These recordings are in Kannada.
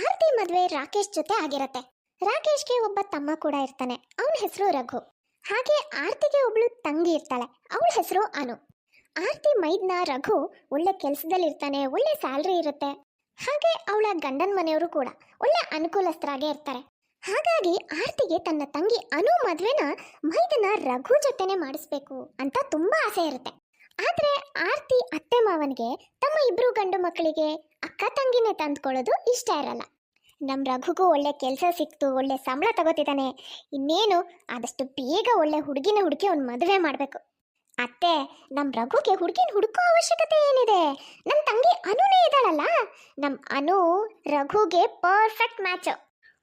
ಆರ್ತಿ ಮದುವೆ ರಾಕೇಶ್ ಜೊತೆ ಆಗಿರತ್ತೆ. ರಾಕೇಶ್ಗೆ ಒಬ್ಬ ತಮ್ಮ ಕೂಡ ಇರ್ತಾನೆ, ಅವನ ಹೆಸರು ರಘು. ಹಾಗೆ ಆರ್ತಿಗೆ ಒಬ್ಳು ತಂಗಿ ಇರ್ತಾಳೆ, ಅವಳ ಹೆಸರು ಅನು. ಆರ್ತಿ ಮೈದ್ನ ರಘು ಒಳ್ಳೆ ಕೆಲಸದಲ್ಲಿ ಇರ್ತಾನೆ, ಒಳ್ಳೆ ಸ್ಯಾಲ್ರಿ ಇರುತ್ತೆ. ಹಾಗೆ ಅವಳ ಗಂಡನ ಮನೆಯವರು ಕೂಡ ಒಳ್ಳೆ ಅನುಕೂಲಸ್ಥರಾಗೆ ಇರ್ತಾರೆ. ಹಾಗಾಗಿ ಆರ್ತಿಗೆ ತನ್ನ ತಂಗಿ ಅನು ಮದ್ವೆನ ಮೈದನ ರಘು ಜೊತೆನೆ ಮಾಡಿಸ್ಬೇಕು ಅಂತ ತುಂಬಾ ಆಸೆ ಇರುತ್ತೆ. ಆದ್ರೆ ಆರ್ತಿ ಅತ್ತೆ ಮಾವನಿಗೆ ತಮ್ಮ ಇಬ್ರು ಗಂಡು ಮಕ್ಕಳಿಗೆ ಅಕ್ಕ ತಂಗಿನೇ ತಂದ್ಕೊಳ್ಳೋದು ಇಷ್ಟ ಇರಲ್ಲ. ನಮ್ ರಘುಗೂ ಒಳ್ಳೆ ಕೆಲಸ ಸಿಕ್ತು, ಒಳ್ಳೆ ಸಂಬಳ ತಗೋತಿದ್ದಾನೆ, ಇನ್ನೇನು ಆದಷ್ಟು ಬೇಗ ಒಳ್ಳೆ ಹುಡುಗಿನ ಹುಡುಕಿ ಅವ್ನ ಮದುವೆ ಮಾಡ್ಬೇಕು. ಅತ್ತೆ, ನಮ್ ರಘುಗೆ ಹುಡುಗಿನ ಹುಡುಕೋ ಅವಶ್ಯಕತೆ ಏನಿದೆ? ನಮ್ ತಂಗಿ ಅನುನೇ ಇದ್ದಾಳಲ್ಲ, ನಮ್ ಅನು ರಘುಗೆ ಪರ್ಫೆಕ್ಟ್ ಮ್ಯಾಚ್.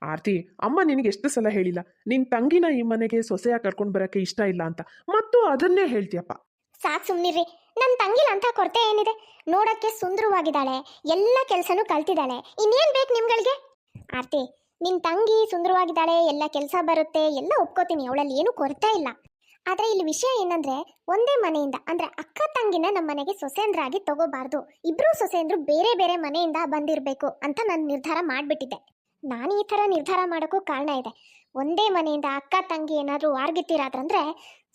ಆರ್ತಿ, ಅಮ್ಮ ನಿನಗೆ ಎಷ್ಟು ಸಲ ಹೇಳಿಲ್ಲ ನಿನ್ ತಂಗಿನ ಈ ಮನೆಗೆ ಸೊಸೆಯಾಗಿ ಕರ್ಕೊಂಡು ಬರಕ್ಕೆ ಇಷ್ಟ ಇಲ್ಲ ಅಂತ, ಮತ್ತು ಅದನ್ನೇ ಹೇಳ್ತೀಯಪ್ಪ. ಸಾಕ್ ಸುಮ್ನಿರ್ರಿ, ನನ್ನ ತಂಗಿಲ ಅಂತ ಕೊರತೆ ಏನಿದೆ? ನೋಡಕ್ಕೆ ಸುಂದರವಾಗಿದ್ದಾಳೆ, ಎಲ್ಲ ಕೆಲಸನೂ ಕಲ್ತಿದ್ದಾಳೆ, ಇನ್ನೇನ್ ಬೇಕು ನಿಮ್ಗಳಿಗೆ? ಆರ್ತಿ, ನಿನ್ ತಂಗಿ ಸುಂದರವಾಗಿದ್ದಾಳೆ, ಎಲ್ಲ ಕೆಲಸ ಬರುತ್ತೆ, ಎಲ್ಲ ಒಪ್ಕೋತೀನಿ, ಅವಳಲ್ಲಿ ಏನು ಕೊರತೆ ಇಲ್ಲ. ಆದ್ರೆ ಇಲ್ಲಿ ವಿಷಯ ಏನಂದ್ರೆ, ಒಂದೇ ಮನೆಯಿಂದ ಅಂದ್ರೆ ಅಕ್ಕ ತಂಗಿನ ನಮ್ಮ ಮನೆಗೆ ಸೊಸೆಂದ್ರಾಗಿ ತಗೋಬಾರ್ದು, ಇಬ್ರು ಸೊಸೆಂದ್ರು ಬೇರೆ ಬೇರೆ ಮನೆಯಿಂದ ಬಂದಿರ್ಬೇಕು ಅಂತ ನಾನು ನಿರ್ಧಾರ ಮಾಡ್ಬಿಟ್ಟಿದ್ದೆ. ನಾನು ಈ ತರ ನಿರ್ಧಾರ ಮಾಡೋಕ್ಕೂ ಕಾರಣ ಇದೆ. ಒಂದೇ ಮನೆಯಿಂದ ಅಕ್ಕ ತಂಗಿ ಏನಾದ್ರು ವಾರ್ಗಿತ್ತೀರಾದ್ರಂದ್ರೆ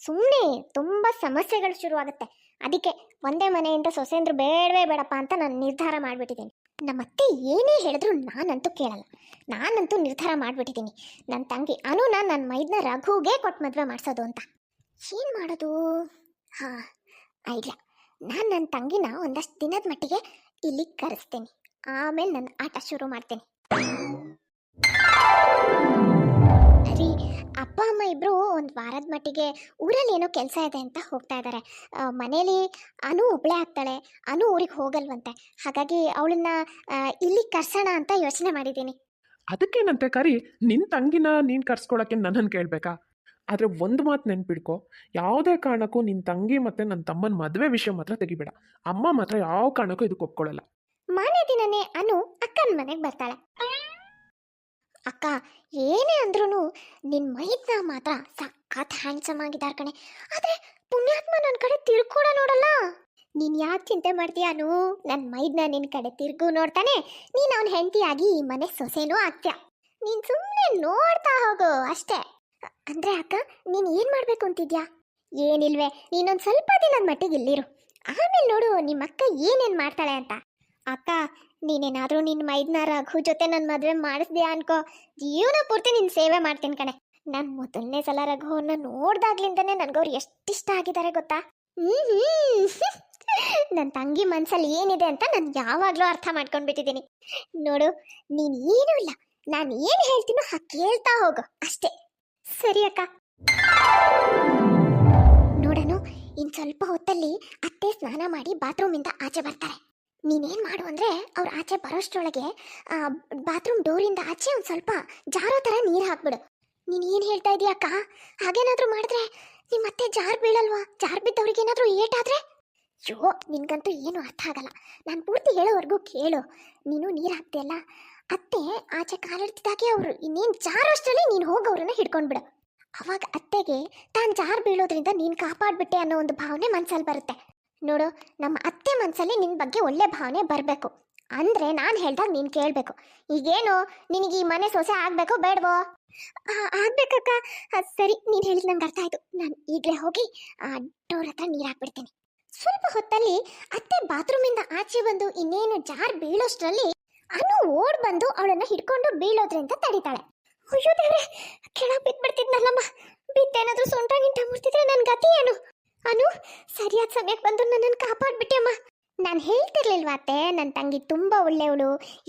ಸುಮ್ಮನೆ ತುಂಬಾ ಸಮಸ್ಯೆಗಳು ಶುರುವಾಗುತ್ತೆ. ಅದಕ್ಕೆ ಒಂದೇ ಮನೆಯಿಂದ ಸೊಸೆಂದ್ರು ಬೇಡವೇ ಬೇಡಪ್ಪ ಅಂತ ನಾನು ನಿರ್ಧಾರ ಮಾಡ್ಬಿಟ್ಟಿದ್ದೀನಿ. ನಮ್ಮತ್ತೆ ಏನೇ ಹೇಳಿದ್ರು ನಾನಂತೂ ಕೇಳಲ್ಲ. ನಾನಂತೂ ನಿರ್ಧಾರ ಮಾಡ್ಬಿಟ್ಟಿದ್ದೀನಿ, ನನ್ನ ತಂಗಿ ಅನುನ ನನ್ನ ಮೈದ್ನ ರಘುಗೆ ಕೊಟ್ಟು ಮದುವೆ ಮಾಡಿಸೋದು ಅಂತ. ಏನು ಮಾಡೋದು? ಹಾಂ, ಐಡಿಯಾ. ನಾನು ನನ್ನ ತಂಗಿನ ಒಂದಷ್ಟು ದಿನದ ಮಟ್ಟಿಗೆ ಇಲ್ಲಿ ಕರೆಸ್ತೀನಿ, ಆಮೇಲೆ ನನ್ನ ಆಟ ಶುರು ಮಾಡ್ತೀನಿ. ಅರಿ, ಅಪ್ಪ ಅಮ್ಮ ಇಬ್ರು ಒಂದು ವಾರದ ಮಟ್ಟಿಗೆ ಊರಲ್ಲಿ ಏನೋ ಕೆಲಸ ಇದೆ ಅಂತ ಹೋಗ್ತಾ ಇದ್ದಾರೆ. ಮನೇಲಿ ಅನು ಒಬ್ಳೆ ಆಗ್ತಾಳೆ, ಅನು ಊರಿಗೆ ಹೋಗಲ್ವಂತೆ. ಹಾಗಾಗಿ ಅವಳನ್ನ ಇಲ್ಲಿ ಕರ್ಸೋಣ ಅಂತ ಯೋಚನೆ ಮಾಡಿದ್ದೀನಿ. ಅದಕ್ಕೇನಂತೆ ಕರಿ, ನಿನ್ ತಂಗಿನ ನೀನ್ ಕರ್ಸ್ಕೊಳಕ್ಕೆ ನನ್ನನ್ನು ಕೇಳ್ಬೇಕಾ? ಆದ್ರೆ ಒಂದು ಮಾತು ನೆನ್ಪಿಡ್ಕೊ, ಯಾವುದೇ ಕಾರಣಕ್ಕೂ ನಿನ್ ತಂಗಿ ಮತ್ತೆ ನನ್ನ ತಮ್ಮನ ಮದುವೆ ವಿಷಯ ಮಾತ್ರ ತೆಗಿಬೇಡ. ಅಮ್ಮ ಮಾತ್ರ ಯಾವ ಕಾರಣಕ್ಕೂ ಇದಕ್ಕೆ ಒಪ್ಕೊಳ್ಳಲ್ಲ. ಮಾನೇ ದಿನನೇ ಅನು ಅಕ್ಕನ ಮನೆಗೆ ಬರ್ತಾಳೆ. ಅಕ್ಕ, ಏನೇ ಅಂದ್ರೂ ನಿನ್ನ ಮೈದ್ನ ಮಾತ್ರ ಸಖತ್ ಹ್ಯಾಂಡ್ಸಮ್ ಆಗಿದ್ದಾರೆ ಕಣೆ. ಆದರೆ ಪುಣ್ಯಾತ್ಮ ನನ್ನ ಕಡೆ ತಿರ್ಗೂಡ ನೋಡಲ್ಲ. ನೀನು ಯಾಕೆ ಚಿಂತೆ ಮಾಡ್ತೀಯಾನು? ನನ್ನ ಮೈದ್ನ ನಿನ್ನ ಕಡೆ ತಿರ್ಗೂ ನೋಡ್ತಾನೆ, ನೀನು ಅವನ ಹೆಂಡತಿಯಾಗಿ ಈ ಮನೆ ಸೊಸೆನೂ ಆಗ್ತೀಯ. ನೀನು ಸುಮ್ಮನೆ ನೋಡ್ತಾ ಹೋಗು ಅಷ್ಟೇ. ಅಂದರೆ ಅಕ್ಕ, ನೀನು ಏನು ಮಾಡಬೇಕು ಅಂತಿದ್ಯಾ? ಏನಿಲ್ವೇ, ನೀನೊಂದು ಸ್ವಲ್ಪ ದಿನದ ಮಟ್ಟಿಗೆ ಇಲ್ಲಿರು, ಆಮೇಲೆ ನೋಡು ನಿಮ್ಮ ಅಕ್ಕ ಏನೇನು ಮಾಡ್ತಾಳೆ ಅಂತ. ಅಕ್ಕ, ನೀನೇನಾದರೂ ನಿನ್ನ ಮೈದ್ನ ರಘು ಜೊತೆ ನನ್ನ ಮದುವೆ ಮಾಡಿಸ್ದ್ಯಾ ಅನ್ಕೋ, ಜೀವನ ಪೂರ್ತಿ ನಿನ್ನ ಸೇವೆ ಮಾಡ್ತೀನಿ ಕಣೆ. ನಾನು ಮೊದಲನೇ ಸಲ ರಘುವನ್ನ ನೋಡ್ದಾಗ್ಲಿಂದನೇ ನನಗವ್ರು ಎಷ್ಟಿಷ್ಟ ಆಗಿದ್ದಾರೆ ಗೊತ್ತಾ? ನನ್ನ ತಂಗಿ ಮನಸ್ಸಲ್ಲಿ ಏನಿದೆ ಅಂತ ನಾನು ಯಾವಾಗಲೂ ಅರ್ಥ ಮಾಡ್ಕೊಂಡ್ಬಿಟ್ಟಿದ್ದೀನಿ. ನೋಡು, ನೀನು ಏನೂ ಇಲ್ಲ, ನಾನು ಏನು ಹೇಳ್ತೀನೋ ಹಾಗೆ ಕೇಳ್ತಾ ಹೋಗು ಅಷ್ಟೇ. ಸರಿ ಅಕ್ಕ. ನೋಡನು, ಇನ್ನು ಸ್ವಲ್ಪ ಹೊತ್ತಲ್ಲಿ ಅತ್ತೆ ಸ್ನಾನ ಮಾಡಿ ಬಾತ್ರೂಮಿಂದ ಆಚೆ ಬರ್ತಾರೆ. ನೀನೇನು ಮಾಡು ಅಂದರೆ ಅವ್ರು ಆಚೆ ಬರೋಷ್ಟರೊಳಗೆ ಬಾತ್ರೂಮ್ ಡೋರಿಂದ ಆಚೆ ಒಂದು ಸ್ವಲ್ಪ ಜಾರೋ ಥರ ನೀರು ಹಾಕ್ಬಿಡು. ನೀನು ಏನು ಹೇಳ್ತಾ ಇದೀಯ ಅಕ್ಕ? ಹಾಗೇನಾದರೂ ಮಾಡಿದ್ರೆ ನಿಮ್ಮ ಅತ್ತೆ ಜಾರ್ ಬೀಳಲ್ವಾ? ಜಾರ್ ಬಿದ್ದವ್ರಿಗೇನಾದರೂ ಏಟಾದರೆ? ಅಯ್ಯೋ, ನಿನ್ಗಂತೂ ಏನು ಅರ್ಥ ಆಗಲ್ಲ. ನಾನು ಪೂರ್ತಿ ಹೇಳೋವರೆಗೂ ಕೇಳು. ನೀನು ನೀರು ಹಾಕ್ತೀಯಲ್ಲ, ಅತ್ತೆ ಆಚೆ ಕಾಲಿಡ್ತಿದ್ದಾಗೆ ಅವರು ಇನ್ನೇನು ಜಾರೋಷ್ಟರಲ್ಲಿ ನೀನು ಹೋಗಿ ಅವ್ರನ್ನ ಹಿಡ್ಕೊಂಡ್ಬಿಡು. ಅವಾಗ ಅತ್ತೆಗೆ ತಾನು ಜಾರ್ ಬೀಳೋದ್ರಿಂದ ನೀನು ಕಾಪಾಡ್ಬಿಟ್ಟೆ ಅನ್ನೋ ಒಂದು ಭಾವನೆ ಮನಸ್ಸಲ್ಲಿ ಬರುತ್ತೆ. ನೋಡು, ನಮ್ಮ ಅತ್ತೆ ಮನಸ್ಸಲ್ಲಿ ನಿನ್ನ ಬಗ್ಗೆ ಒಳ್ಳೆ ಭಾವನೆ ಬರಬೇಕು ಅಂದರೆ ನಾನು ಹೇಳ್ದಾಗ ನೀನು ಕೇಳಬೇಕು. ಈಗೇನು ನಿನಗೆ ಈ ಮನೆ ಸೊಸೆ ಆಗಬೇಕೋ ಬೇಡವೋ? ಆಗ್ಬೇಕಕ್ಕ. ಸರಿ, ನೀನು ಹೇಳಿದ ನಂಗೆ ಅರ್ಥ ಆಯಿತು. ನಾನು ಈಗಲೇ ಹೋಗಿ ಡೋರ್ ಹತ್ರ ನೀರು ಹಾಕ್ಬಿಡ್ತೀನಿ. ಸ್ವಲ್ಪ ಹೊತ್ತಲ್ಲಿ ಅತ್ತೆ ಬಾತ್ರೂಮಿಂದ ಆಚೆ ಬಂದು ಇನ್ನೇನು ಜಾರ್ ಬೀಳೋಷ್ಟರಲ್ಲಿ ಅನು ಓಡ್ ಬಂದು ಅವಳನ್ನು ಹಿಡ್ಕೊಂಡು ಬೀಳೋದ್ರಿಂದ ತಡಿತಾಳೆ. ಅಯ್ಯೋ ದೇವ್ರೆ, ಕೆಳಗೆ ಬಿದ್ದುಬಿಡ್ತಿದ್ನಲ್ಲಮ್ಮ, ಬಿದ್ದೇನಾದ್ರೂ ಸೊಂಟ ಗಿಂಟ ಮುರ್ತಿದ್ರೆ ನನ್ನ ಗತಿ ಏನು? ಅನು, ಸರಿಯಾದ ಸಮಯಕ್ಕೆ ಬಂದು ನನ್ನನ್ನು ಕಾಪಾಡ್ಬಿಟ್ಟೆಮ್ಮ. ನಾನು ಹೇಳ್ತಿರ್ಲಿಲ್ವಾ ಅತ್ತೆ, ನನ್ನ ತಂಗಿ ತುಂಬ ಒಳ್ಳೆಯವಳು,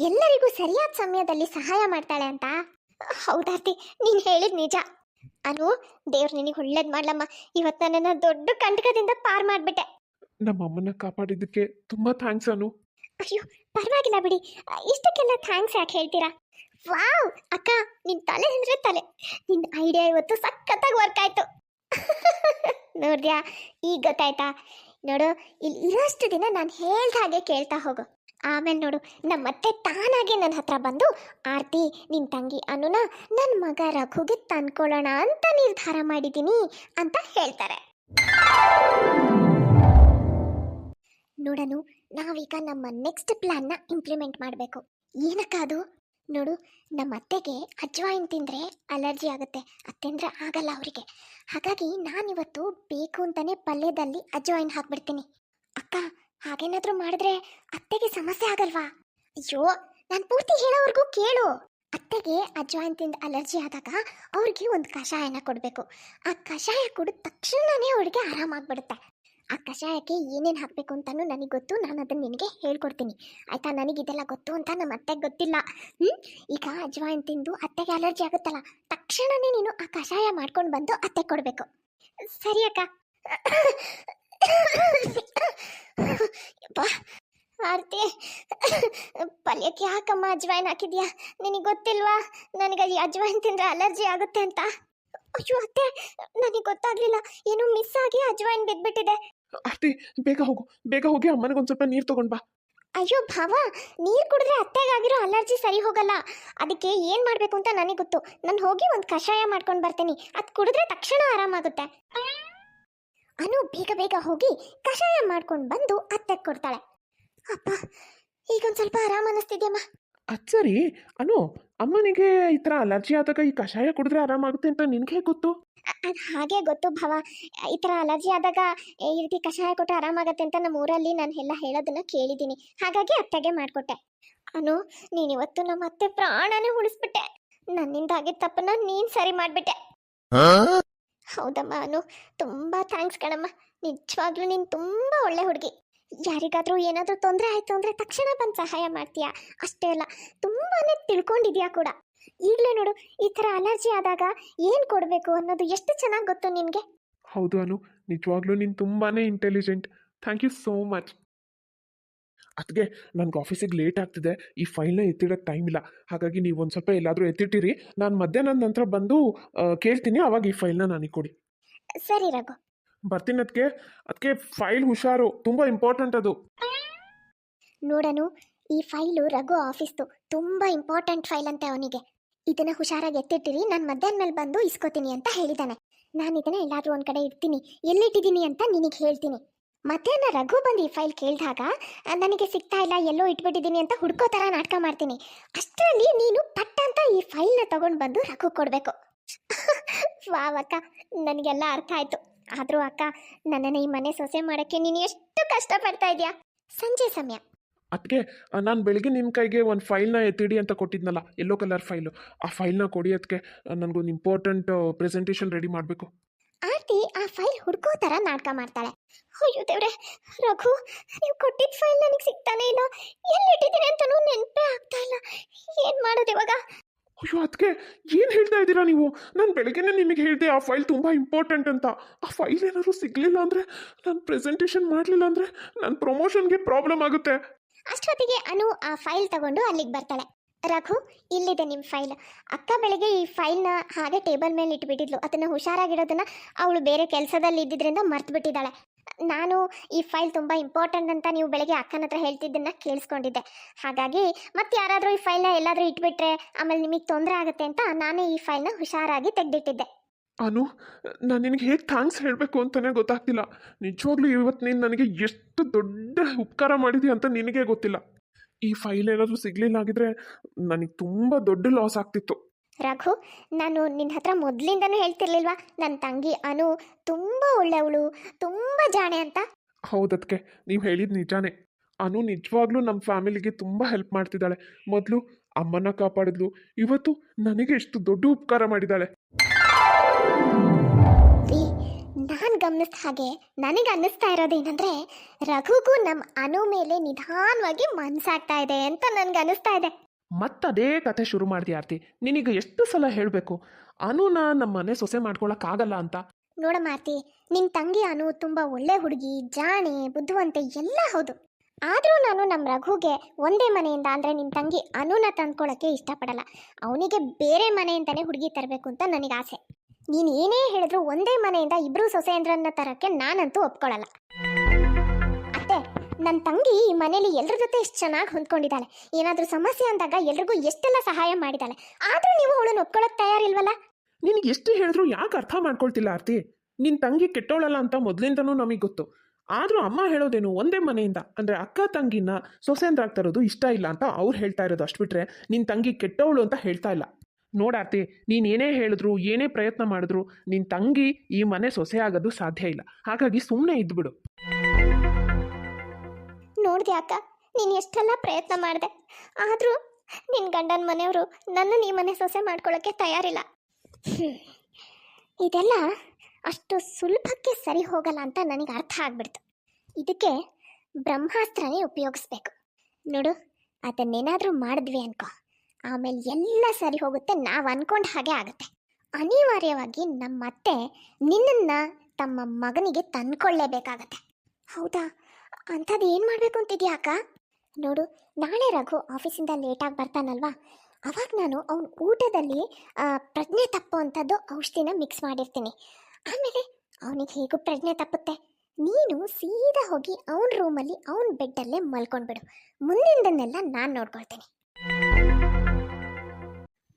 ಎಲ್ಲರಿಗೂ ಸರಿಯಾದ ಸಮಯದಲ್ಲಿ ಸಹಾಯ ಮಾಡ್ತಾಳೆ ಅಂತ? ಹೌದಾರ್ತಿ, ನೀನು ಹೇಳಿದ ನಿಜ. ಅನು, ದೇವ್ರು ನಿನಗೆ ಒಳ್ಳೇದು ಮಾಡ್ಲಮ್ಮ, ಇವತ್ತು ನನ್ನನ್ನು ದೊಡ್ಡ ಕಂಟಕದಿಂದ ಪಾರ್ ಮಾಡಿಬಿಟ್ಟೆ. ನಮ್ಮಮ್ಮನ ಕಾಪಾಡಿದ್ದಕ್ಕೆ ತುಂಬಾ ಥ್ಯಾಂಕ್ಸ್ ಅನು. ಅಯ್ಯೋ, ಪರವಾಗಿಲ್ಲ ಬಿಡಿ, ಇಷ್ಟಕ್ಕೆಲ್ಲ ಥ್ಯಾಂಕ್ಸ್ ಯಾಕೆ ಹೇಳ್ತೀರಾ? ವಾವ್ ಅಕ್ಕ, ನಿನ್ನ ತಲೆ ಅಂದ್ರೆ ತಲೆ, ನಿನ್ನ ಐಡಿಯಾ ಇವತ್ತು ಸಖತ್ತಾಗಿ ವರ್ಕ್ ಆಯ್ತು. ನೋಡ್ದ್ಯಾ, ಈಗ ಗೊತ್ತಾಯ್ತಾ? ನೋಡು, ಇಲ್ಲಿ ಇರೋಷ್ಟು ದಿನ ನಾನು ಹೇಳ್ದ ಹಾಗೆ ಕೇಳ್ತಾ ಹೋಗು. ಆಮೇಲೆ ನೋಡು, ನಮ್ಮತ್ತೆ ತಾನಾಗೆ ನನ್ನ ಹತ್ರ ಬಂದು, ಆರ್ತಿ, ನಿನ್ನ ತಂಗಿ ಅನುನ ನನ್ನ ಮಗ ರಘುಗೆ ತಂದ್ಕೊಳ್ಳೋಣ ಅಂತ ನಿರ್ಧಾರ ಮಾಡಿದ್ದೀನಿ ಅಂತ ಹೇಳ್ತಾರೆ. ನೋಡನು, ನಾವೀಗ ನಮ್ಮ ನೆಕ್ಸ್ಟ್ ಪ್ಲಾನ್ನ ಇಂಪ್ಲಿಮೆಂಟ್ ಮಾಡಬೇಕು. ಏನಕ್ಕ ಅದು? ನೋಡು, ನಮ್ಮ ಅತ್ತೆಗೆ ಅಜ್ವಾಯಿನ್ ತಿಂದರೆ ಅಲರ್ಜಿ ಆಗುತ್ತೆ, ಅತ್ತೆಂದ್ರೆ ಆಗಲ್ಲ ಅವರಿಗೆ. ಹಾಗಾಗಿ ನಾನಿವತ್ತು ಬೇಕು ಅಂತಾನೆ ಪಲ್ಯದಲ್ಲಿ ಅಜ್ವಾಯಿನ್ ಹಾಕ್ಬಿಡ್ತೀನಿ. ಅಕ್ಕ, ಹಾಗೇನಾದ್ರೂ ಮಾಡಿದ್ರೆ ಅತ್ತೆಗೆ ಸಮಸ್ಯೆ ಆಗಲ್ವಾ? ಅಯ್ಯೋ, ನಾನು ಪೂರ್ತಿ ಹೇಳೋವರೆಗೂ ಕೇಳು. ಅತ್ತೆಗೆ ಅಜ್ವಾಯಿನ್ ತಿಂದ ಅಲರ್ಜಿ ಆದಾಗ ಅವ್ರಿಗೆ ಒಂದು ಕಷಾಯನ ಕೊಡಬೇಕು. ಆ ಕಷಾಯ ಕುಡಿದ ತಕ್ಷಣನೇ ಅವಳಿಗೆ ಆರಾಮಾಗ್ಬಿಡುತ್ತೆ. ಆ ಕಷಾಯಕ್ಕೆ ಏನೇನು ಹಾಕಬೇಕು ಅಂತಲೂ ನನಗೆ ಗೊತ್ತು, ನಾನು ಅದನ್ನು ನಿನಗೆ ಹೇಳ್ಕೊಡ್ತೀನಿ ಆಯಿತಾ. ನನಗಿದೆಲ್ಲ ಗೊತ್ತು ಅಂತ ನಮ್ಮ ಅತ್ತೆಗೆ ಗೊತ್ತಿಲ್ಲ. ಈಗ ಅಜ್ವಾಯಿನ್ ತಿಂದು ಅತ್ತೆಗೆ ಅಲರ್ಜಿ ಆಗುತ್ತಲ್ಲ, ತಕ್ಷಣವೇ ನೀನು ಆ ಕಷಾಯ ಮಾಡ್ಕೊಂಡು ಬಂದು ಅತ್ತೆಗೆ ಕೊಡಬೇಕು. ಸರಿ ಅಕ್ಕ. ಆರ್ತಿ, ಪಲ್ಯಕ್ಕೆ ಯಾಕಮ್ಮ ಅಜ್ವಾಯಿನ್ ಹಾಕಿದ್ಯಾ? ನಿನಗೆ ಗೊತ್ತಿಲ್ವಾ ನನಗೆ ಅಜ್ವಾಯಿನ್ ತಿಂದರೆ ಅಲರ್ಜಿ ಆಗುತ್ತೆ ಅಂತ? ಅಯ್ಯೋ ಅತ್ತೆ, ನನಗೆ ಗೊತ್ತಾಗ್ಲಿಲ್ಲ, ಏನೋ ಮಿಸ್ ಆಗಿ ಅಜ್ವಾಯಿನ್ ಬಿದ್ಬಿಟ್ಟಿದೆ. ಆರ್ತಿ, ಬೇಗ ಹೋಗಿ ಅಮ್ಮನಿಗೊಂದು ಸ್ವಲ್ಪ ನೀರು ತಗೊಂಡ್ ಬಾ. ಅಯ್ಯೋ ಭಾವ, ನೀರು ಕುಡಿದ್ರೆ ಅತ್ತೆಗಾಗಿರೋ ಅಲರ್ಜಿ ಸರಿ ಹೋಗಲ್ಲ. ಅದಕ್ಕೆ ಏನು ಮಾಡಬೇಕು ಅಂತ ನನಗೆ ಗೊತ್ತು. ನಾನು ಹೋಗಿ ಒಂದು ಕಷಾಯ ಮಾಡ್ಕೊಂಡು ಬರ್ತೀನಿ, ಅದು ಕುಡಿದ್ರೆ ತಕ್ಷಣ ಆರಾಮಾಗುತ್ತೆ. ಅನು ಬೇಗ ಹೋಗಿ ಕಷಾಯ ಮಾಡ್ಕೊಂಡು ಬಂದು ಅತ್ತೆಗೆ ಕೊಡ್ತಾಳೆ. ಅಪ್ಪ, ಈಗೊಂದು ಸ್ವಲ್ಪ ಆರಾಮ ಅನ್ನಿಸ್ತಿದ್ಯಮ್ಮ. ಅದು ಸರಿ ಅನು, ಅಮ್ಮನಿಗೆ ಈ ಥರ ಅಲರ್ಜಿ ಆದಾಗ ಈ ಕಷಾಯ ಕುಡಿದ್ರೆ ಆರಾಮಾಗುತ್ತೆ ಅಂತ ನಿನಗೆ ಹೇಗೆ ಗೊತ್ತು? ಅದು ಹಾಗೆ ಗೊತ್ತು ಭಾವ. ಈ ಥರ ಅಲರ್ಜಿ ಆದಾಗ ಈ ರೀತಿ ಕಷಾಯ ಕೊಟ್ಟು ಆರಾಮಾಗತ್ತೆ ಅಂತ ನಮ್ಮ ಊರಲ್ಲಿ ನಾನು ಎಲ್ಲ ಹೇಳೋದನ್ನ ಕೇಳಿದ್ದೀನಿ. ಹಾಗಾಗಿ ಅತ್ತೆಗೆ ಮಾಡಿಕೊಟ್ಟೆ. ಅನು, ನೀನಿವತ್ತು ನಮ್ಮ ಅತ್ತೆ ಪ್ರಾಣನೇ ಉಳಿಸ್ಬಿಟ್ಟೆ. ನನ್ನಿಂದ ಆಗಿದ್ದ ತಪ್ಪನ್ನ ನೀನು ಸರಿ ಮಾಡಿಬಿಟ್ಟೆ. ಹೌದಮ್ಮ ಅನು, ತುಂಬ ಥ್ಯಾಂಕ್ಸ್ ಕಣಮ್ಮ. ನಿಜವಾಗ್ಲೂ ನೀನು ತುಂಬ ಒಳ್ಳೆ ಹುಡುಗಿ. ಯಾರಿಗಾದರೂ ಏನಾದರೂ ತೊಂದರೆ ಆಯಿತು ಅಂದರೆ ತಕ್ಷಣ ಬಂದು ಸಹಾಯ ಮಾಡ್ತೀಯಾ. ಅಷ್ಟೇ ಅಲ್ಲ, ತುಂಬಾ ತಿಳ್ಕೊಂಡಿದ್ಯಾ ಕೂಡ. ಈಗಲೇ ನೋಡು, ಈ ಥರ ಅಲರ್ಜಿ ಆದಾಗ ಏನು ಕೊಡಬೇಕು ಅನ್ನೋದು ಎಷ್ಟು ಚೆನ್ನಾಗಿ ಗೊತ್ತು ನಿನಗೆ. ಹೌದು ಅನು, ನಿಜವಾಗ್ಲೂ ನೀನು ತುಂಬಾ intelligent. Thank you so much. ಅದಕ್ಕೆ ನನಗೆ ಆಫೀಸಿಗೆ ಲೇಟ್ ಆಗ್ತಿದೆ, ಈ ಫೈಲ್ನ ಎತ್ತಿಡೋಕ್ಕೆ ಟೈಮ್ ಇಲ್ಲ. ಹಾಗಾಗಿ ನೀವು ಒಂದು ಸ್ವಲ್ಪ ಎಲ್ಲಾದರೂ ಎತ್ತಿಟ್ಟಿರಿ, ನಾನು ಮಧ್ಯಾಹ್ನದ ನಂತರ ಬಂದು ಕೇಳ್ತೀನಿ, ಆವಾಗ ಈ ಫೈಲ್ನ ನನಗೆ ಕೊಡಿ. ಸರಿ ರಘು. ಬರ್ತೀನಿ. ಅದಕ್ಕೆ ಫೈಲ್ ಹುಷಾರು, ತುಂಬ ಇಂಪಾರ್ಟೆಂಟ್ ಅದು. ನೋಡನು, ಈ ಫೈಲು ರಘು ಆಫೀಸ್ದು ತುಂಬ ಇಂಪಾರ್ಟೆಂಟ್ ಫೈಲ್ ಅಂತೆ ಅವನಿಗೆ. ಇದನ್ನು ಹುಷಾರಾಗಿ ಎತ್ತಿಟ್ಟಿರಿ, ನಾನು ಮಧ್ಯಾಹ್ನ ಮೇಲೆ ಬಂದು ಇಸ್ಕೋತೀನಿ ಅಂತ ಹೇಳಿದ್ದಾನೆ. ನಾನು ಇದನ್ನು ಎಲ್ಲಾದರೂ ಒಂದು ಕಡೆ ಇಡ್ತೀನಿ, ಎಲ್ಲಿಟ್ಟಿದ್ದೀನಿ ಅಂತ ನಿನಗೆ ಹೇಳ್ತೀನಿ. ಮಧ್ಯಾಹ್ನ ರಘು ಬಂದು ಈ ಫೈಲ್ ಕೇಳಿದಾಗ ನನಗೆ ಸಿಗ್ತಾ ಇಲ್ಲ, ಎಲ್ಲೋ ಇಟ್ಬಿಟ್ಟಿದ್ದೀನಿ ಅಂತ ಹುಡ್ಕೋ ಥರ ನಾಟಕ ಮಾಡ್ತೀನಿ. ಅಷ್ಟರಲ್ಲಿ ನೀನು ಪಟ್ಟ ಅಂತ ಈ ಫೈಲ್ನ ತೊಗೊಂಡು ಬಂದು ರಘು ಕೊಡಬೇಕು. ವಾವ್ ಅಕ್ಕ, ನನಗೆಲ್ಲ ಅರ್ಥ ಆಯಿತು. ಆದರೂ ಅಕ್ಕ, ನನ್ನನ್ನು ಈ ಮನೆ ಸೊಸೆ ಮಾಡೋಕ್ಕೆ ನೀನು ಎಷ್ಟು ಕಷ್ಟಪಡ್ತಾ ಇದೆಯಾ. ಸಂಜೆ ಸಮಯ. ಅದಕ್ಕೆ ನಾನು ಬೆಳಿಗ್ಗೆ ನಿಮ್ಮ ಕೈಗೆ ಒಂದು ಫೈಲ್ನ ಎತ್ತಿಡಿ ಅಂತ ಕೊಟ್ಟಿದ್ನಲ್ಲ, ಯೆಲ್ಲೋ ಕಲರ್ ಫೈಲು, ಆ ಫೈಲ್ನ ಕೊಡಿ. ಅದಕ್ಕೆ ನನಗೊಂದು ಇಂಪಾರ್ಟೆಂಟ್ ಪ್ರೆಸೆಂಟೇಷನ್ ರೆಡಿ ಮಾಡಬೇಕು. ಆರ್ತಿ ಆ ಫೈಲ್ ಹುಡ್ಕೋ ಥರ ನಾಟಕ ಮಾಡ್ತಾಳೆ. ಅಯ್ಯೋ ದೇವ್ರೆ, ರಘು, ನೀವು ಕೊಟ್ಟಿದ್ದ ಫೈಲ್ ನನಗೆ ಸಿಗ್ತಾನೆ ಇಲ್ಲ, ಎಲ್ಲಿಟ್ಟಿದ್ದೀನಿ ಅಂತಲೂ ನೆನಪೇ ಆಗ್ತಾ ಇಲ್ಲ. ಏನು ಮಾಡೋದು ಇವಾಗ? ಅಯ್ಯೋ ಅದಕ್ಕೆ ಏನು ಹೇಳ್ತಾ ಇದ್ದೀರಾ ನೀವು? ನಾನು ಬೆಳಗ್ಗೆನೇ ನಿಮಗೆ ಹೇಳಿದೆ ಆ ಫೈಲ್ ತುಂಬ ಇಂಪಾರ್ಟೆಂಟ್ ಅಂತ. ಆ ಫೈಲ್ ಏನಾದರೂ ಸಿಗಲಿಲ್ಲ ಅಂದರೆ, ನಾನು ಪ್ರೆಸೆಂಟೇಷನ್ ಮಾಡಲಿಲ್ಲ ಅಂದರೆ ನನ್ನ ಪ್ರಮೋಷನ್ಗೆ ಪ್ರಾಬ್ಲಮ್ ಆಗುತ್ತೆ. ಅಷ್ಟೊತ್ತಿಗೆ ಅನು ಆ ಫೈಲ್ ತಗೊಂಡು ಅಲ್ಲಿಗೆ ಬರ್ತಾಳೆ. ರಘು, ಇಲ್ಲಿದೆ ನಿಮ್ಮ ಫೈಲ್. ಅಕ್ಕ ಬೆಳಗ್ಗೆ ಈ ಫೈಲ್ನ ಹಾಗೆ ಟೇಬಲ್ ಮೇಲೆ ಇಟ್ಬಿಟ್ಟಿದ್ಲು. ಅದನ್ನು ಹುಷಾರಾಗಿಡೋದನ್ನ ಅವಳು ಬೇರೆ ಕೆಲಸದಲ್ಲಿ ಇದ್ದಿದ್ದರಿಂದ ಮರ್ತು ಬಿಟ್ಟಿದ್ದಾಳೆ. ನಾನು ಈ ಫೈಲ್ ತುಂಬ ಇಂಪಾರ್ಟೆಂಟ್ ಅಂತ ನೀವು ಬೆಳಗ್ಗೆ ಅಕ್ಕನ ಹತ್ರ ಹೇಳ್ತಿದ್ದನ್ನ ಕೇಳಿಸ್ಕೊಂಡಿದ್ದೆ. ಹಾಗಾಗಿ ಮತ್ತೆ ಯಾರಾದರೂ ಈ ಫೈಲ್ನ ಎಲ್ಲಾದರೂ ಇಟ್ಬಿಟ್ರೆ ಆಮೇಲೆ ನಿಮಗೆ ತೊಂದರೆ ಆಗುತ್ತೆ ಅಂತ ನಾನೇ ಈ ಫೈಲ್ನ ಹುಷಾರಾಗಿ ತೆಗೆದಿಟ್ಟಿದ್ದೆ. ಅನು, ನಾನು ನಿನಗೆ ಹೇಗೆ ಥ್ಯಾಂಕ್ಸ್ ಹೇಳಬೇಕು ಅಂತಲೇ ಗೊತ್ತಾಗ್ತಿಲ್ಲ. ನಿಜವಾಗ್ಲೂ ಇವತ್ತು ನೀನು ನನಗೆ ಎಷ್ಟು ದೊಡ್ಡ ಉಪಕಾರ ಮಾಡಿದೆ ಅಂತ ನಿನಗೆ ಗೊತ್ತಿಲ್ಲ. ಈ ಫೈಲ್ ಏನಾದರೂ ಸಿಗಲಿಲ್ಲ ಆಗಿದ್ರೆ ನನಗೆ ತುಂಬ ದೊಡ್ಡ ಲಾಸ್ ಆಗ್ತಿತ್ತು. ರಘು, ನಾನು ನಿನ್ನ ಹತ್ರ ಮೊದಲಿಂದನೂ ಹೇಳ್ತಿರ್ಲಿಲ್ವಾ ನನ್ನ ತಂಗಿ ಅನು ತುಂಬ ಒಳ್ಳೆಯವಳು, ತುಂಬ ಜಾಣೆ ಅಂತ? ಹೌದದಕ್ಕೆ ನೀವು ಹೇಳಿದ ನಿಜಾನೇ. ಅನು ನಿಜವಾಗ್ಲೂ ನಮ್ಮ ಫ್ಯಾಮಿಲಿಗೆ ತುಂಬ ಹೆಲ್ಪ್ ಮಾಡ್ತಿದ್ದಾಳೆ. ಮೊದಲು ಅಮ್ಮನ ಕಾಪಾಡಿದ್ಲು, ಇವತ್ತು ನನಗೆ ಎಷ್ಟು ದೊಡ್ಡ ಉಪಕಾರ ಮಾಡಿದ್ದಾಳೆ. ನಾನು ಗಮನಿಸಿದ ಹಾಗೆ ನನಗೆ ಅನ್ನಿಸ್ತಾ ಇರೋದೇನೆಂದರೆ, ರಘುಗೂ ನಮ್ಮ ಅನು ಮೇಲೆ ನಿಧಾನವಾಗಿ ಮನಸ್ಸಾಗ್ತಾ ಇದೆ ಅಂತ ನನಗೆ ಅನ್ನಿಸ್ತಾ ಇದೆ. ಮತ್ತದೇ ಕತೆ ಶುರು ಮಾಡಿದೆ ಆರ್ತಿ. ನಿನಗೆ ಎಷ್ಟು ಸಲ ಹೇಳಬೇಕು ಅನುನ ನಮ್ಮ ಮನೆ ಸೊಸೆ ಮಾಡ್ಕೊಳಕ್ಕಾಗಲ್ಲ ಅಂತ? ನೋಡಮ್ಮ ಆರ್ತಿ, ನಿನ್ನ ತಂಗಿ ಅನು ತುಂಬ ಒಳ್ಳೆ ಹುಡುಗಿ, ಜಾಣೆ, ಬುದ್ಧಿವಂತೆ ಎಲ್ಲ ಹೌದು. ಆದರೂ ನಾನು ನಮ್ಮ ರಘುಗೆ ಒಂದೇ ಮನೆಯಿಂದ ಅಂದರೆ ನಿನ್ನ ತಂಗಿ ಅನುನ ತಂದ್ಕೊಳ್ಳೋಕ್ಕೆ ಇಷ್ಟಪಡಲ್ಲ. ಅವನಿಗೆ ಬೇರೆ ಮನೆಯಿಂದನೇ ಹುಡುಗಿ ತರಬೇಕು ಅಂತ ನನಗೆ ಆಸೆ. ನೀನು ಏನೇ ಹೇಳಿದ್ರು ಒಂದೇ ಮನೆಯಿಂದ ಇಬ್ಬರು ಸೊಸೆಯಂದ್ರನ್ನ ತರೋಕ್ಕೆ ನಾನಂತೂ ಒಪ್ಕೊಳ್ಳಲ್ಲ. ಅತ್ತೆ, ನನ್ನ ತಂಗಿ ಈ ಮನೇಲಿ ಎಲ್ಲರ ಜೊತೆ ಎಷ್ಟು ಚೆನ್ನಾಗಿ ಹೊಂದ್ಕೊಂಡಿದ್ದಾಳೆ. ಏನಾದರೂ ಸಮಸ್ಯೆ ಅಂದಾಗ ಎಲ್ರಿಗೂ ಎಷ್ಟೆಲ್ಲ ಸಹಾಯ ಮಾಡಿದ್ದಾಳೆ. ಆದರೂ ನೀವು ಅವಳನ್ನು ಒಪ್ಕೊಳ್ಳೋಕೆ ತಯಾರಿಲ್ವಲ್ಲ? ನಿನಗೆ ಎಷ್ಟು ಹೇಳಿದ್ರು ಯಾಕೆ ಅರ್ಥ ಮಾಡ್ಕೊಳ್ತಿಲ್ಲ ಆರ್ತಿ? ನಿನ್ನ ತಂಗಿ ಕೆಟ್ಟೋಳಲ್ಲ ಅಂತ ಮೊದಲಿಂದನೂ ನಮಗೆ ಗೊತ್ತು. ಆದರೂ ಅಮ್ಮ ಹೇಳೋದೇನು ಒಂದೇ ಮನೆಯಿಂದ ಅಂದರೆ ಅಕ್ಕ ತಂಗಿನ ಸೊಸೆಂದ್ರಾಗ್ತಾ ಇರೋದು ಇಷ್ಟ ಇಲ್ಲ ಅಂತ ಅವ್ರು ಹೇಳ್ತಾ ಇರೋದು. ಅಷ್ಟು ಬಿಟ್ಟರೆ ನಿನ್ನ ತಂಗಿ ಕೆಟ್ಟವಳು ಅಂತ ಹೇಳ್ತಾ ಇಲ್ಲ. ನೋಡಾರ್ತಿ, ನೀನು ಏನೇ ಹೇಳಿದ್ರು ಏನೇ ಪ್ರಯತ್ನ ಮಾಡಿದ್ರು ನಿನ್ನ ತಂಗಿ ಈ ಮನೆ ಸೊಸೆ ಆಗೋದು ಸಾಧ್ಯ ಇಲ್ಲ. ಹಾಗಾಗಿ ಸುಮ್ಮನೆ ಇದ್ಬಿಡು. ನೋಡಿದೆ ಅಕ್ಕ, ನೀನು ಎಷ್ಟೆಲ್ಲ ಪ್ರಯತ್ನ ಮಾಡಿದೆ, ಆದರೂ ನಿನ್ನ ಗಂಡನ ಮನೆಯವರು ನನ್ನನ್ನು ಈ ಮನೆ ಸೊಸೆ ಮಾಡ್ಕೊಳ್ಳೋಕ್ಕೆ ತಯಾರಿಲ್ಲ. ಇದೆಲ್ಲ ಅಷ್ಟು ಸುಲಭಕ್ಕೆ ಸರಿ ಹೋಗಲ್ಲ ಅಂತ ನನಗೆ ಅರ್ಥ ಆಗ್ಬಿಡ್ತು. ಇದಕ್ಕೆ ಬ್ರಹ್ಮಾಸ್ತ್ರನೇ ಉಪಯೋಗಿಸ್ಬೇಕು. ನೋಡು, ಅದನ್ನೇನಾದರೂ ಮಾಡಿದ್ವಿ ಅನ್ಕೋ, ಆಮೇಲೆ ಎಲ್ಲ ಸರಿ ಹೋಗುತ್ತೆ, ನಾವು ಅನ್ಕೊಂಡ ಹಾಗೆ ಆಗುತ್ತೆ. ಅನಿವಾರ್ಯವಾಗಿ ನಮ್ಮ ಅತ್ತೆ ನಿನ್ನನ್ನು ತಮ್ಮ ಮಗನಿಗೆ ತಂದ್ಕೊಳ್ಳೇಬೇಕಾಗತ್ತೆ. ಹೌದಾ? ಅಂಥದ್ದು ಏನು ಮಾಡಬೇಕು ಅಂತಿದ್ಯಾ ಅಕ್ಕ? ನೋಡು, ನಾಳೆ ರಘು ಆಫೀಸಿಂದ ಲೇಟಾಗಿ ಬರ್ತಾನಲ್ವಾ, ಅವಾಗ ನಾನು ಅವನ ಊಟದಲ್ಲಿ ಪ್ರಜ್ಞೆ ತಪ್ಪೋ ಅಂಥದ್ದು ಔಷಧಿನ ಮಿಕ್ಸ್ ಮಾಡಿರ್ತೀನಿ. ಆಮೇಲೆ ಅವನಿಗೆ ಹೇಗೂ ಪ್ರಜ್ಞೆ ತಪ್ಪುತ್ತೆ, ನೀನು ಸೀದಾ ಹೋಗಿ ಅವನ ರೂಮಲ್ಲಿ ಅವನ ಬೆಡ್ಡಲ್ಲೇ ಮಲ್ಕೊಂಡ್ಬಿಡು. ಮುಂದಿನದನ್ನೆಲ್ಲ ನಾನು ನೋಡ್ಕೊಳ್ತೀನಿ.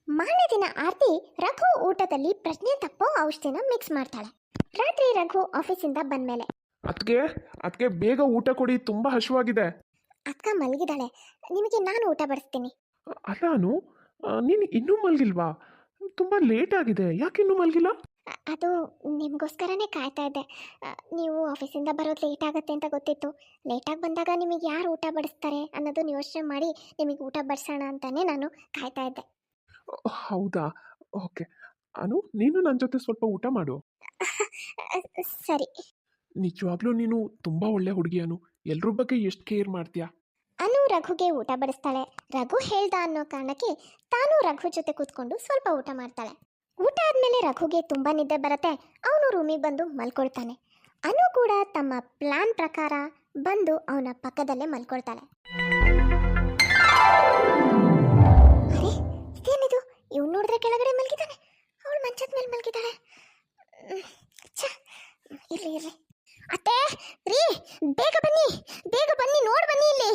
ಮಾರನೇ ದಿನ ಆರತಿ ರಘು ಊಟದಲ್ಲಿ ಪ್ರಜ್ಞೆ ತಪ್ಪೋ ಔಷಧಿನ ಮಿಕ್ಸ್ ಮಾಡ್ತಾಳೆ. ರಾತ್ರಿ ರಘು ಆಫೀಸಿಂದ ಬಂದಮೇಲೆ, ಅದಕ್ಕೆ ಬೇಗ ಊಟ ಕೊಡಿ, ತುಂಬ ಹಸಿವಾಗಿದೆ. ಅಕ್ಕ ಮಲಗಿದಾಳೆ, ನಿಮಗೆ ನಾನು ಊಟ ಬಡಿಸ್ತೀನಿ. ಅಲ್ಲಾನು, ನೀನು ಇನ್ನೂ ಮಲಗಿಲ್ವಾ? ತುಂಬ ಲೇಟ್ ಆಗಿದೆ, ಯಾಕೆ ಇನ್ನೂ ಮಲಗಿಲ್ಲ? ಅದು ನಿಮಗೋಸ್ಕರನೇ ಕಾಯ್ತಾ ಇದ್ದೆ. ನೀವು ಆಫೀಸಿಂದ ಬರೋದು ಲೇಟ್ ಆಗುತ್ತೆ ಅಂತ ಗೊತ್ತಿತ್ತು. ಲೇಟಾಗಿ ಬಂದಾಗ ನಿಮಗೆ ಯಾರು ಊಟ ಬಡಿಸ್ತಾರೆ ಅನ್ನೋದನ್ನ ಯೋಚನೆ ಮಾಡಿ ನಿಮಗೆ ಊಟ ಬಡಿಸೋಣ ಅಂತಲೇ ನಾನು ಕಾಯ್ತಾ ಇದ್ದೆ. ಹೌದಾ? ಓಕೆ. ಅನು, ನೀನು ನನ್ನ ಜೊತೆ ಸ್ವಲ್ಪ ಊಟ ಮಾಡು. ಸರಿ. ನಿಜವಾಗ್ಲೂ ನೀನು ತುಂಬ ಒಳ್ಳೆ ಹುಡುಗಿ ಅನು. ಎಲ್ರ ಬಗ್ಗೆ ಎಷ್ಟು ಕೇರ್ ಮಾಡ್ತೀಯಾ. ಅನು ರಘುಗೆ ಊಟ ಬಡಿಸ್ತಾಳೆ. ರಘು ಹೇಳ್ದ ಅನ್ನೋ ಕಾರಣಕ್ಕೆ ತಾನು ರಘು ಜೊತೆ ಕೂತ್ಕೊಂಡು ಸ್ವಲ್ಪ ಊಟ ಮಾಡ್ತಾಳೆ. ಊಟ ಆದಮೇಲೆ ರಘುಗೆ ತುಂಬ ನಿದ್ದೆ ಬರುತ್ತೆ. ಅವನು ರೂಮಿಗೆ ಬಂದು ಮಲ್ಕೊಳ್ತಾನೆ. ಅನು ಕೂಡ ತಮ್ಮ ಪ್ಲಾನ್ ಪ್ರಕಾರ ಬಂದು ಅವನ ಪಕ್ಕದಲ್ಲೇ ಮಲ್ಕೊಳ್ತಾಳೆ. ಅರೆ, ಇದೇನಿದು? ಇವ್ನು ನೋಡಿದ್ರೆ ಕೆಳಗಡೆ ಮಲಗಿದ್ದಾನೆ, ಅವಳು ಮಂಚದ ಮೇಲೆ ಮಲಗಿದ್ದಾಳೆ. ಇರ್ಲಿ. ಅತ್ತೆ ರೀ, ಬೇಗ ಬನ್ನಿ, ನೋಡಿ ಬನ್ನಿ ಇಲ್ಲಿ.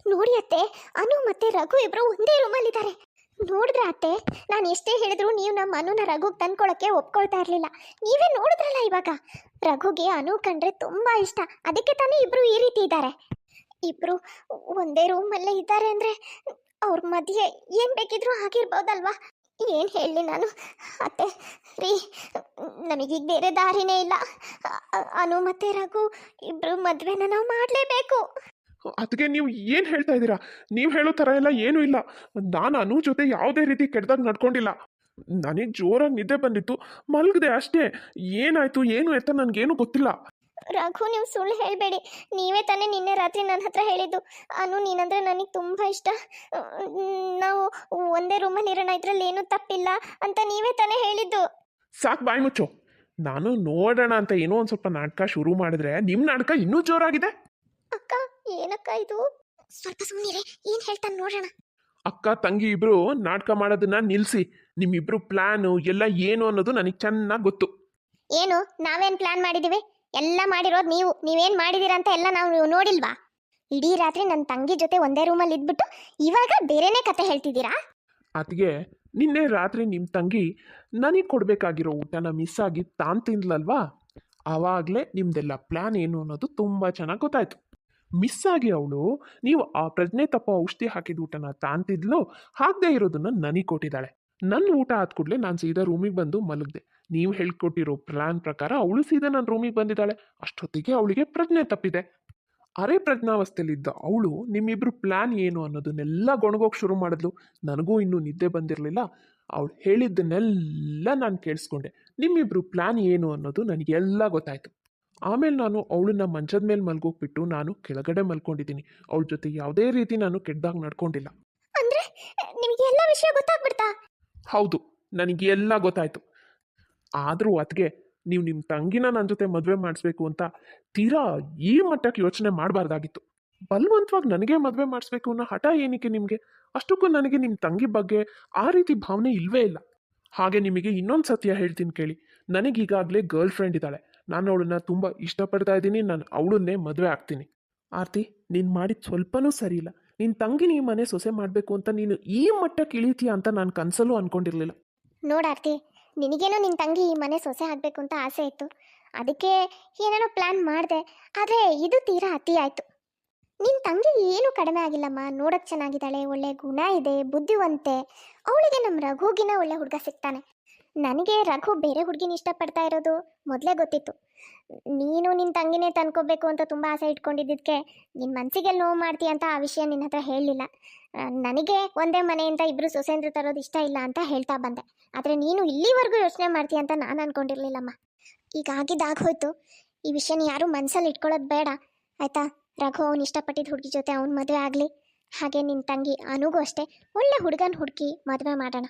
ನೋಡಿ ಅತ್ತೆ, ಅನು ಮತ್ತೆ ರಘು ಇಬ್ರು ಒಂದೇ ರೂಮಲ್ಲಿದ್ದಾರೆ. ನೋಡಿದ್ರ ಅತ್ತೆ, ನಾನು ಎಷ್ಟೇ ಹೇಳಿದ್ರು ನೀವು ನಮ್ಮ ಅನುನ ರಘುಗೆ ತಂದ್ಕೊಳಕ್ಕೆ ಒಪ್ಕೊಳ್ತಾ ಇರಲಿಲ್ಲ. ನೀವೇ ನೋಡಿದ್ರಲ್ಲ ಇವಾಗ. ರಘುಗೆ ಅನು ಕಂಡ್ರೆ ತುಂಬ ಇಷ್ಟ, ಅದಕ್ಕೆ ತಾನೇ ಇಬ್ರು ಈ ರೀತಿ ಇದ್ದಾರೆ. ಇಬ್ರು ಒಂದೇ ರೂಮಲ್ಲೇ ಇದ್ದಾರೆ ಅಂದರೆ ಅವ್ರ ಮಧ್ಯೆ ಏನು ಬೇಕಿದ್ರೂ ಆಗಿರ್ಬೋದಲ್ವಾ? ಏನು ಹೇಳಲಿ ನಾನು ಅತ್ತೆ ರೀ, ನಮಗೀಗ ಬೇರೆ ದಾರಿನೇ ಇಲ್ಲ. ಅನು ಮತ್ತೆ ರಘು ಇಬ್ರು ಮದುವೆನ ನಾವು ಮಾಡಲೇಬೇಕು. ಅದಕ್ಕೆ ನೀವು ಏನು ಹೇಳ್ತಾ ಇದ್ದೀರಾ? ನೀವು ಹೇಳೋ ಥರ ಎಲ್ಲ ಏನೂ ಇಲ್ಲ. ನಾನು ಅನು ಜೊತೆ ಯಾವುದೇ ರೀತಿ ಕೆಟ್ಟದಾಗ ನಡ್ಕೊಂಡಿಲ್ಲ. ನನಗೆ ಜೋರಾಗಿ ನಿದ್ದೆ ಬಂದಿತ್ತು, ಮಲಗಿದೆ ಅಷ್ಟೇ. ಏನಾಯಿತು ಏನು ಅಂತ ನನಗೇನು ಗೊತ್ತಿಲ್ಲ. ರಘು, ನೀವು ಸುಳ್ಳು ಹೇಳಬೇಡಿ. ನೀವೇ ತಾನೇ ನಿನ್ನೆ ರಾತ್ರಿ ನನ್ನ ಹತ್ರ ಹೇಳಿದ್ದು, ಅನು ನೀನಂದ್ರೆ ನನಗೆ ತುಂಬ ಇಷ್ಟ, ನಾವು ಒಂದೇ ರೂಮಲ್ಲಿ ಇರೋಣ, ಇದರಲ್ಲಿ ಏನೂ ತಪ್ಪಿಲ್ಲ ಅಂತ ನೀವೇ ತಾನೇ ಹೇಳಿದ್ದು. ಸಾಕು, ಬಾಯಿ ಮುಚ್ಚು. ನಾನು ನೋಡೋಣ ಅಂತ ಏನೋ ಒಂದು ಸ್ವಲ್ಪ ನಾಟಕ ಶುರು ಮಾಡಿದ್ರೆ ನಿಮ್ಮ ನಾಟಕ ಇನ್ನೂ ಜೋರಾಗಿದೆ. ಅಕ್ಕ, ಏನಕ್ಕ ಇದು? ಸ್ವಲ್ಪ ಸುಮ್ಮನಿರೆ, ಏನು ಹೇಳ್ತಾನೆ ನೋಡೋಣ. ಅಕ್ಕ ತಂಗಿ ಇಬ್ರು ನಾಟಕ ಮಾಡೋದನ್ನ ನಿಲ್ಲಿಸಿ. ನಿಮ್ಮಿಬ್ರು ಪ್ಲಾನು ಎಲ್ಲ ಏನು ಅನ್ನೋದು ನನಗೆ ಚೆನ್ನಾಗಿ ಗೊತ್ತು. ಏನು? ನಾವೇನು ಪ್ಲಾನ್ ಮಾಡಿದ್ದೀವಿ? ಎಲ್ಲ ಮಾಡಿರೋದು ನೀವೇನು ಮಾಡಿದ್ದೀರಾ ಅಂತ ಎಲ್ಲ ನಾವು ನೋಡಿಲ್ವಾ? ಇಡೀ ರಾತ್ರಿ ನನ್ನ ತಂಗಿ ಜೊತೆ ಒಂದೇ ರೂಮಲ್ಲಿ ಇದ್ಬಿಟ್ಟು ಇವಾಗ ಬೇರೆನೇ ಕತೆ ಹೇಳ್ತಿದ್ದೀರಾ? ಅದಕ್ಕೆ ನಿನ್ನೆ ರಾತ್ರಿ ನಿಮ್ಮ ತಂಗಿ ನನಗೆ ಕೊಡಬೇಕಾಗಿರೋ ಊಟನ ಮಿಸ್ ಆಗಿ ತಾನು ತಿಂದ್ಲಲ್ವಾ, ಆವಾಗಲೇ ನಿಮ್ಮದೆಲ್ಲ ಪ್ಲ್ಯಾನ್ ಏನು ಅನ್ನೋದು ತುಂಬ ಚೆನ್ನಾಗಿ ಗೊತ್ತಾಯ್ತು. ಮಿಸ್ ಆಗಿ ಅವಳು ನೀವು ಆ ಪ್ರಜ್ಞೆ ತಪ್ಪ ಔಷಧಿ ಹಾಕಿದ ಊಟನ ತಾಂತಿದ್ಲು, ಹಾಕದೇ ಇರೋದನ್ನ ನನಗೆ ಕೊಟ್ಟಿದ್ದಾಳೆ. ನನ್ನ ಊಟ ಆದ ಕೂಡಲೇ ನಾನು ಸೀದಾ ರೂಮಿಗೆ ಬಂದು ಮಲಗಿದೆ. ನೀವು ಹೇಳ್ಕೊಟ್ಟಿರೋ ಪ್ಲ್ಯಾನ್ ಪ್ರಕಾರ ಅವಳು ಸೀದಾ ನನ್ನ ರೂಮಿಗೆ ಬಂದಿದ್ದಾಳೆ. ಅಷ್ಟೊತ್ತಿಗೆ ಅವಳಿಗೆ ಪ್ರಜ್ಞೆ ತಪ್ಪಿದೆ. ಅರೆ ಪ್ರಜ್ಞಾವಸ್ಥೆಯಲ್ಲಿದ್ದ ಅವಳು ನಿಮ್ಮಿಬ್ರು ಪ್ಲ್ಯಾನ್ ಏನು ಅನ್ನೋದನ್ನೆಲ್ಲ ಗೊಣಗೋಗಿ ಶುರು ಮಾಡಿದ್ಲು. ನನಗೂ ಇನ್ನೂ ನಿದ್ದೆ ಬಂದಿರಲಿಲ್ಲ. ಅವಳು ಹೇಳಿದ್ದನ್ನೆಲ್ಲ ನಾನು ಕೇಳಿಸ್ಕೊಂಡೆ. ನಿಮ್ಮಿಬ್ರು ಪ್ಲ್ಯಾನ್ ಏನು ಅನ್ನೋದು ನನಗೆಲ್ಲ ಗೊತ್ತಾಯಿತು. ಆಮೇಲೆ ನಾನು ಅವಳನ್ನ ಮಂಚದ ಮೇಲೆ ಮಲ್ಗೋಗ್ಬಿಟ್ಟು ನಾನು ಕೆಳಗಡೆ ಮಲ್ಕೊಂಡಿದ್ದೀನಿ. ಅವಳ ಜೊತೆ ಯಾವುದೇ ರೀತಿ ನಾನು ಕೆಟ್ಟದಾಗ ನಡ್ಕೊಂಡಿಲ್ಲ. ಅಂದ್ರೆ ನಿಮಗೆ ಎಲ್ಲ ವಿಷಯ ಗೊತ್ತಾಗ್ಬಿಡ್ತಾ? ಹೌದು, ನನಗೆ ಎಲ್ಲ ಗೊತ್ತಾಯಿತು. ಆದರೂ ಅದಕ್ಕೆ ನೀವು ನಿಮ್ಮ ತಂಗಿನ ನನ್ನ ಜೊತೆ ಮದುವೆ ಮಾಡಿಸ್ಬೇಕು ಅಂತ ತೀರಾ ಈ ಮಟ್ಟಕ್ಕೆ ಯೋಚನೆ ಮಾಡಬಾರ್ದಾಗಿತ್ತು. ಬಲವಂತವಾಗಿ ನನಗೆ ಮದುವೆ ಮಾಡಿಸ್ಬೇಕು ಅನ್ನೋ ಹಠ ಏನಕ್ಕೆ ನಿಮಗೆ? ಅಷ್ಟಕ್ಕೂ ನನಗೆ ನಿಮ್ಮ ತಂಗಿ ಬಗ್ಗೆ ಆ ರೀತಿ ಭಾವನೆ ಇಲ್ಲವೇ ಇಲ್ಲ. ಹಾಗೆ ನಿಮಗೆ ಇನ್ನೊಂದು ಸತ್ಯ ಹೇಳ್ತೀನಿ ಕೇಳಿ. ನನಗೀಗಾಗಲೇ ಗರ್ಲ್ ಫ್ರೆಂಡ್ ಇದ್ದಾಳೆ. ನಾನು ಅವಳನ್ನ ತುಂಬ ಇಷ್ಟಪಡ್ತಾ ಇದ್ದೀನಿ. ನಾನು ಅವಳನ್ನೇ ಮದುವೆ ಆಗ್ತೀನಿ. ಆರ್ತಿ, ನೀನು ಮಾಡಿದ ಸ್ವಲ್ಪನೂ ಸರಿ ಇಲ್ಲ. ನಿನ್ನ ತಂಗಿನ ಈ ಮನೆ ಸೊಸೆ ಮಾಡಬೇಕು ಅಂತ ನೀನು ಈ ಮಟ್ಟಕ್ಕೆ ಇಳಿತೀಯ ಅಂತ ನಾನು ಕನಸಲ್ಲೂ ಅಂದ್ಕೊಂಡಿರಲಿಲ್ಲ. ನೋಡಾರ್ತಿ, ನಿನಗೇನೋ ನಿನ್ನ ತಂಗಿ ಈ ಮನೆ ಸೊಸೆ ಆಗಬೇಕು ಅಂತ ಆಸೆ ಇತ್ತು, ಅದಕ್ಕೆ ಏನೇನೋ ಪ್ಲ್ಯಾನ್ ಮಾಡಿದೆ. ಆದರೆ ಇದು ತೀರಾ ಅತಿ ಆಯಿತು. ನಿನ್ನ ತಂಗಿ ಏನೂ ಕಡಿಮೆ ಆಗಿಲ್ಲಮ್ಮ, ನೋಡೋಕ್ಕೆ ಚೆನ್ನಾಗಿದ್ದಾಳೆ, ಒಳ್ಳೆ ಗುಣ ಇದೆ, ಬುದ್ಧಿವಂತೆ. ಅವಳಿಗೆ ನಮ್ಮ ರಘುಗಿನ ಒಳ್ಳೆ ಹುಡುಗ ಸಿಗ್ತಾನೆ. ನನಗೆ ರಘು ಬೇರೆ ಹುಡುಗಿನ ಇಷ್ಟಪಡ್ತಾ ಇರೋದು ಮೊದಲೇ ಗೊತ್ತಿತ್ತು. ನೀನು ನಿನ್ನ ತಂಗಿನೇ ತಂದ್ಕೋಬೇಕು ಅಂತ ತುಂಬ ಆಸೆ ಇಟ್ಕೊಂಡಿದ್ದಕ್ಕೆ ನಿನ್ನ ಮನಸ್ಸಿಗೆ ನೋವು ಮಾಡ್ತೀಯ ಅಂತ ಆ ವಿಷಯ ನಿನ್ನ ಹತ್ರ ಹೇಳಲಿಲ್ಲ. ನನಗೆ ಒಂದೇ ಮನೆಯಿಂದ ಇಬ್ಬರು ಸೊಸೆಂದ್ರು ತರೋದು ಇಷ್ಟ ಇಲ್ಲ ಅಂತ ಹೇಳ್ತಾ ಬಂದೆ. ಆದರೆ ನೀನು ಇಲ್ಲಿವರೆಗೂ ಯೋಚನೆ ಮಾಡ್ತೀಯ ಅಂತ ನಾನು ಅಂದ್ಕೊಂಡಿರಲಿಲ್ಲಮ್ಮ. ಈಗ ಆಗಿದ್ದಾಗೋಯ್ತು. ಈ ವಿಷಯನ ಯಾರೂ ಮನಸ್ಸಲ್ಲಿ ಇಟ್ಕೊಳ್ಳೋದು ಬೇಡ, ಆಯಿತಾ? ರಘು ಅವ್ನು ಇಷ್ಟಪಟ್ಟಿದ್ದ ಹುಡುಗಿ ಜೊತೆ ಅವ್ನು ಮದುವೆ ಆಗಲಿ. ಹಾಗೆ ನಿನ್ನ ತಂಗಿ ಅನುಗೂ ಅಷ್ಟೇ ಒಳ್ಳೆ ಹುಡುಗನ ಹುಡುಕಿ ಮದುವೆ ಮಾಡೋಣ.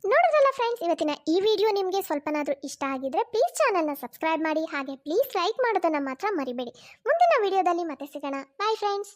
ನೋಡಿದ್ರಲ್ಲ ಫ್ರೆಂಡ್ಸ್, ಇವತ್ತಿನ ಈ ವಿಡಿಯೋ ನಿಮಗೆ ಸ್ವಲ್ಪನಾದರೂ ಇಷ್ಟ ಆಗಿದ್ರೆ ಪ್ಲೀಸ್ ಚಾನಲ್ನ ಸಬ್ಸ್ಕ್ರೈಬ್ ಮಾಡಿ. ಹಾಗೆ ಪ್ಲೀಸ್ ಲೈಕ್ ಮಾಡೋದನ್ನು ಮಾತ್ರ ಮರಿಬೇಡಿ. ಮುಂದಿನ ವಿಡಿಯೋದಲ್ಲಿ ಮತ್ತೆ ಸಿಗೋಣ. Bye friends.